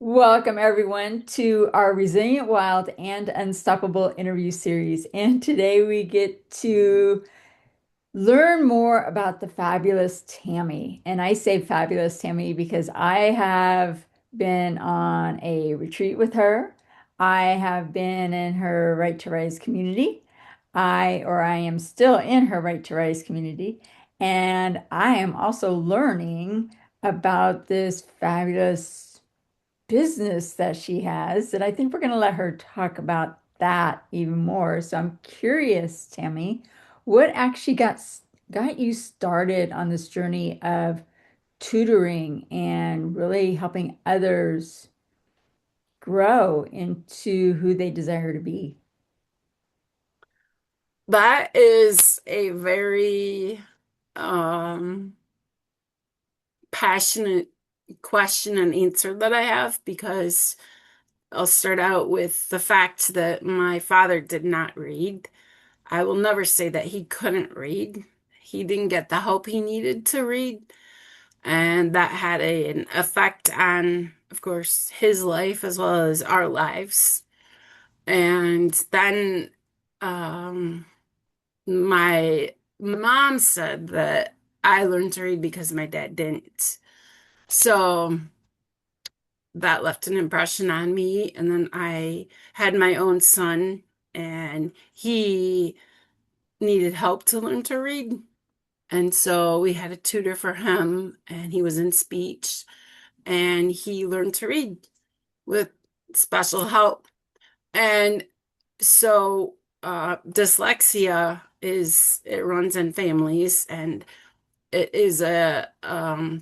Welcome, everyone, to our Resilient Wild and Unstoppable interview series. And today we get to learn more about the fabulous Tami. And I say fabulous Tami because I have been on a retreat with her. I have been in her Right to Rise community. I am still in her Right to Rise community. And I am also learning about this fabulous business that she has that I think we're going to let her talk about that even more. So I'm curious, Tammy, what actually got you started on this journey of tutoring and really helping others grow into who they desire to be? That is a very um, passionate question and answer that I have because I'll start out with the fact that my father did not read. I will never say that he couldn't read. He didn't get the help he needed to read, and that had an effect on, of course, his life as well as our lives. And then um, my mom said that I learned to read because my dad didn't. So that left an impression on me. And then I had my own son, and he needed help to learn to read. And so we had a tutor for him, and he was in speech, and he learned to read with special help. And so dyslexia it runs in families, and it is a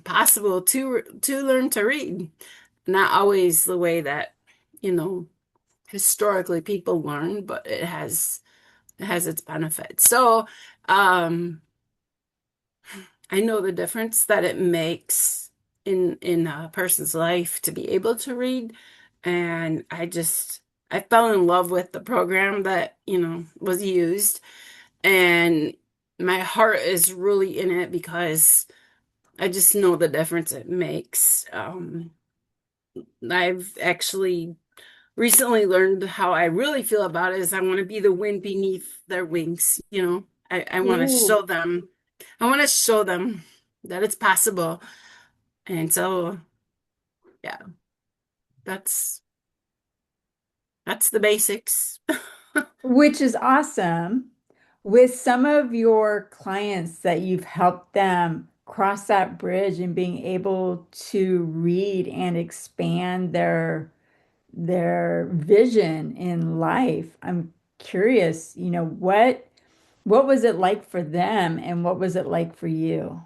possible to learn to read. Not always the way that, you know, historically people learn, but it has its benefits. So um I know the difference that it makes in a person's life to be able to read. And I fell in love with the program that, was used. And my heart is really in it because I just know the difference it makes. I've actually recently learned how I really feel about it is I want to be the wind beneath their wings. I want to Ooh, show them that it's possible. And so, yeah, that's that's the basics. which is awesome. With some of your clients that you've helped them cross that bridge and being able to read and expand their vision in life. I'm curious, what was it like for them and what was it like for you?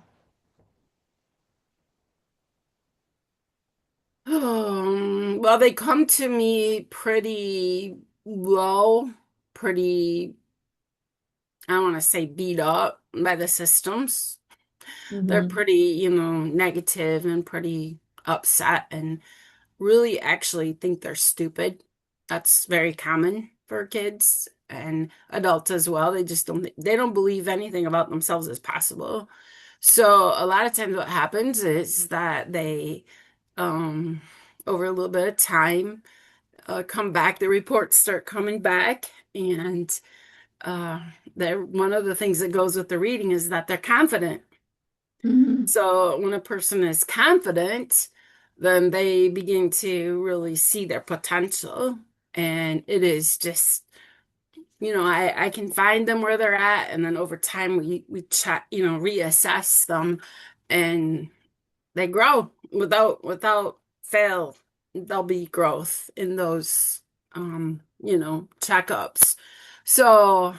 Well, they come to me pretty low, pretty, I don't want to say beat up by the systems. They're Hmm. pretty, negative and pretty upset and really actually think they're stupid. That's very common for kids and adults as well. They don't believe anything about themselves is possible. So a lot of times what happens is that they um over a little bit of time come back, the reports start coming back, and uh they're one of the things that goes with the reading is that they're confident. Hmm. So when a person is confident, then they begin to really see their potential. And it is just, I can find them where they're at, and then over time we check, reassess them, and they grow without fail. There'll be growth in those checkups. So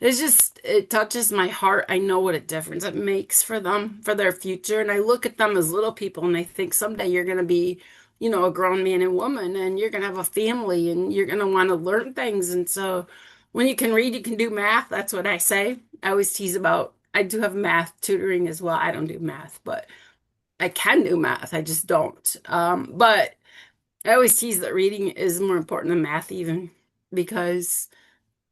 it touches my heart. I know what a difference it makes for them, for their future. And I look at them as little people and I think someday you're going to be, a grown man and woman, and you're going to have a family, and you're going to want to learn things. And so when you can read, you can do math. That's what I say. I always tease about, I do have math tutoring as well. I don't do math, but I can do math. I just don't. But I always tease that reading is more important than math even because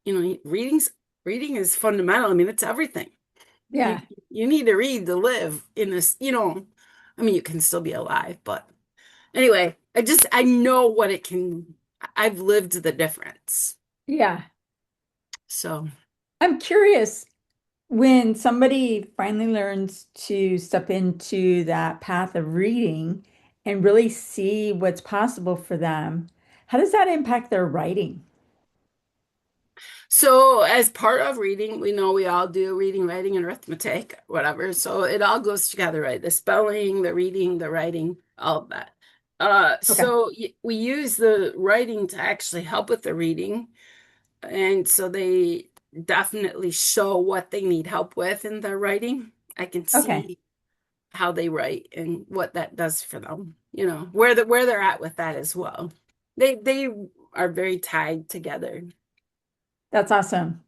reading is fundamental. I mean, it's everything. You Yeah. you need to read to live in this, I mean, you can still be alive, but Anyway, I know what it can, I've lived the difference. Yeah. So, I'm curious when somebody finally learns to step into that path of reading and really see what's possible for them, how does that impact their writing? so as part of reading, we know we all do reading, writing, and arithmetic, whatever. So it all goes together, right? The spelling, the reading, the writing, all of that. Okay. We use the writing to actually help with the reading. And so they definitely show what they need help with in their writing. I can Okay. see how they write and what that does for them, where they're at with that as well. They are very tied together. That's awesome.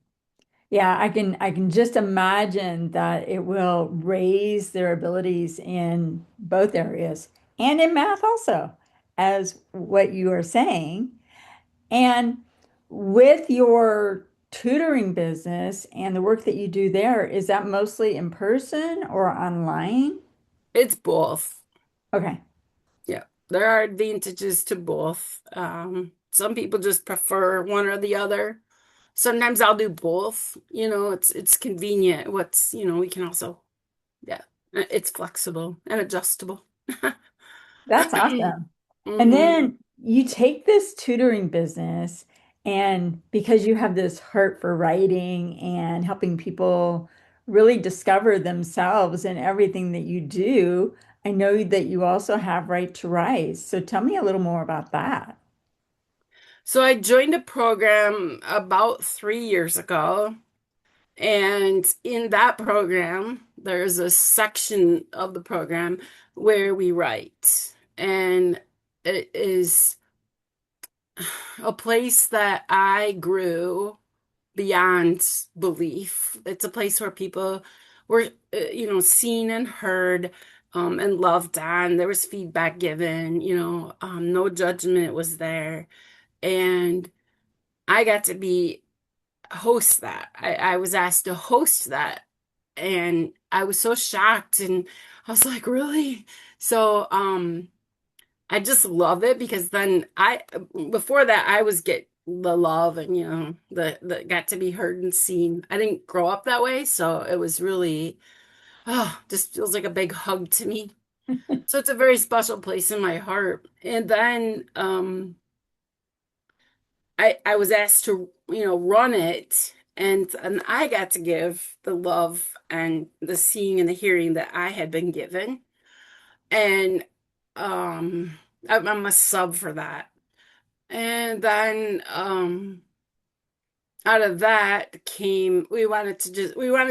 Yeah, I can just imagine that it will raise their abilities in both areas and in math also, as what you are saying. And with your tutoring business and the work that you do there, is that mostly in person or online? It's both. Okay. Yeah. There are advantages to both. Some people just prefer one or the other. Sometimes I'll do both. It's convenient. We can also, yeah, it's flexible and adjustable. That's awesome. And hmm then you take this tutoring business, and because you have this heart for writing and helping people really discover themselves in everything that you do, I know that you also have Right to Rise. So tell me a little more about that. So I joined a program about 3 years ago. And in that program, there's a section of the program where we write. And it is a place that I grew beyond belief. It's a place where people were, seen and heard, and loved on. There was feedback given, no judgment was there. And I got to be host that. I was asked to host that. And I was so shocked and I was like, really? So, I just love it because then before that I was get the love and the got to be heard and seen. I didn't grow up that way, so it was really just feels like a big hug to me. So it's a very special place in my heart. And then I was asked to run it, and I got to give the love and the seeing and the hearing that I had been given. And I'm a sub for that. And then out of that came we wanted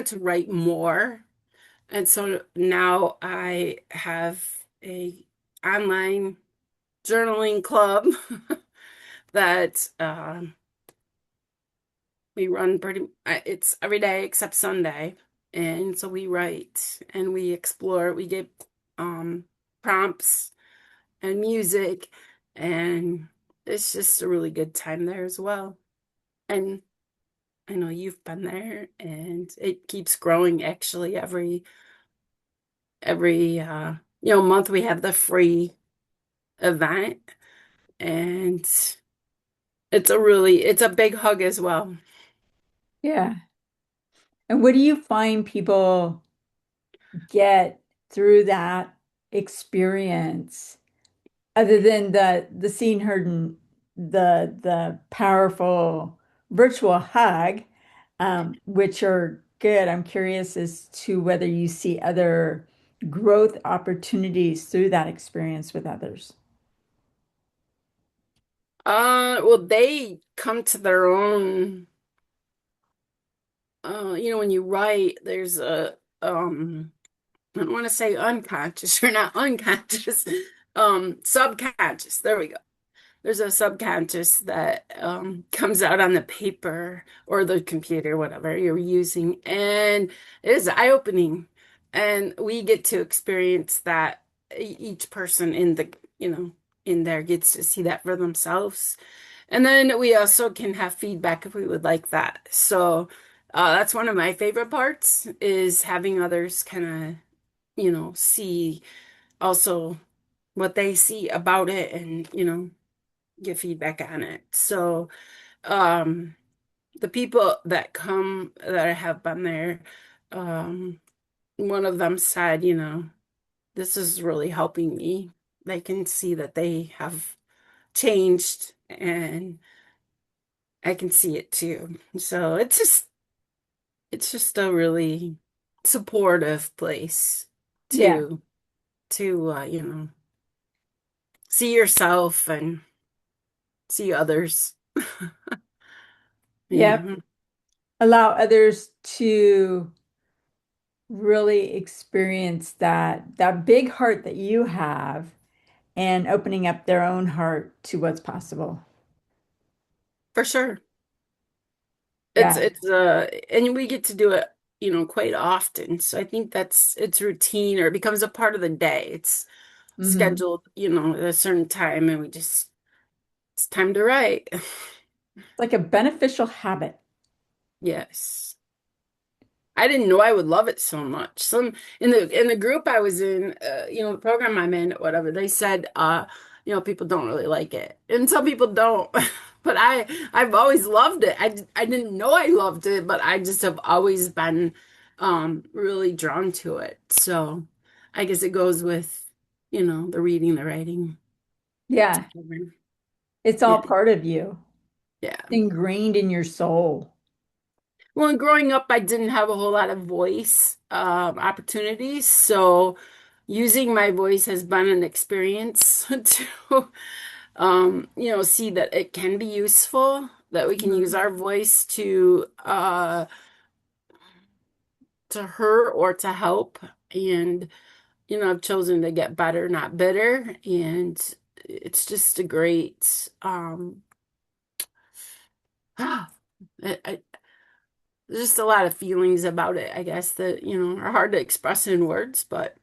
to write more. And so now I have a online journaling club that we run it's every day except Sunday. And so we write and we explore, we get um prompts and music, and it's just a really good time there as well. And I know you've been there, and it keeps growing actually every month we have the free event, and it's a big hug as well. Yeah. And what do you find people get through that experience? Other than the seen, heard, and the powerful virtual hug, which are good. I'm curious as to whether you see other growth opportunities through that experience with others. Well, they come to their own. When you write, there's a I don't want to say unconscious. You're not unconscious. Subconscious. There we go. There's a subconscious that comes out on the paper or the computer, whatever you're using, and it is eye-opening. And we get to experience that. Each person in there gets to see that for themselves. And then we also can have feedback if we would like that. So that's one of my favorite parts is having others kind of see also. what they see about it and, get feedback on it. So, um, the people that come that have been there, um, one of them said, this is really helping me. They can see that they have changed and I can see it too. So it's just a really supportive place Yeah. to see yourself and see others. Yep. Yeah, Allow others to really experience that big heart that you have and opening up their own heart to what's possible. for sure. It's Yeah. it's and we get to do it, quite often. So I think it's routine or it becomes a part of the day. It's Hmm. scheduled, at a certain time and it's time to write. It's like a beneficial habit. Yes. I didn't know I would love it so much. Some in the group I was in, the program I'm in, whatever, they said people don't really like it. And some people don't. But I've always loved it. I didn't know I loved it, but I just have always been really drawn to it. So I guess it goes with, the reading, the writing Yeah. together. It's Yeah. all part of you, Yeah. ingrained in your soul. Well, growing up, I didn't have a whole lot of voice opportunities, so using my voice has been an experience to, see that it can be useful, that we can use Mhm. our voice to hurt or to help, and I've chosen to get better, not bitter, and it's just a great I, there's just a lot of feelings about it, I guess, that, are hard to express in words, but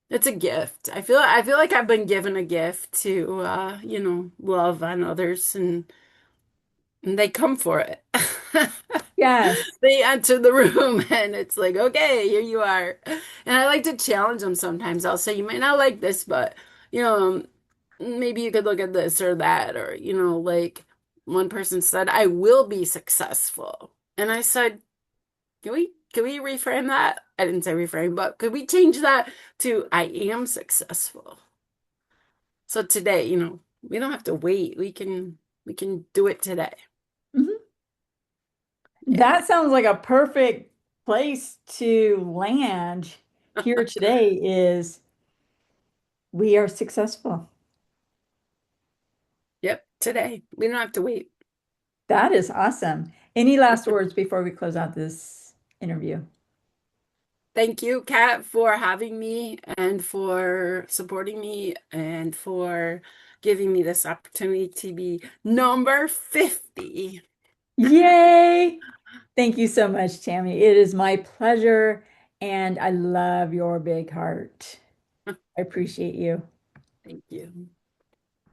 it's a gift. I feel like I've been given a gift to love on others and they come for it. Yes. They enter the room and it's like, okay, here you are. And I like to challenge them sometimes. I'll say, you might not like this, but you know, maybe you could look at this or that, or like one person said, I will be successful. And I said, can we reframe that? I didn't say reframe, but could we change that to I am successful? So today, we don't have to wait. We can do it today. Mhm. Yeah. That sounds like a perfect place to land here today is we are successful. Yep, today. We don't have to wait. That is awesome. Any last words before we close out this interview? Thank you, Kat, for having me and for supporting me and for giving me this opportunity to be number 50. Yay! Thank you so much, Tammy. It is my pleasure, and I love your big heart. I appreciate you. Thank you.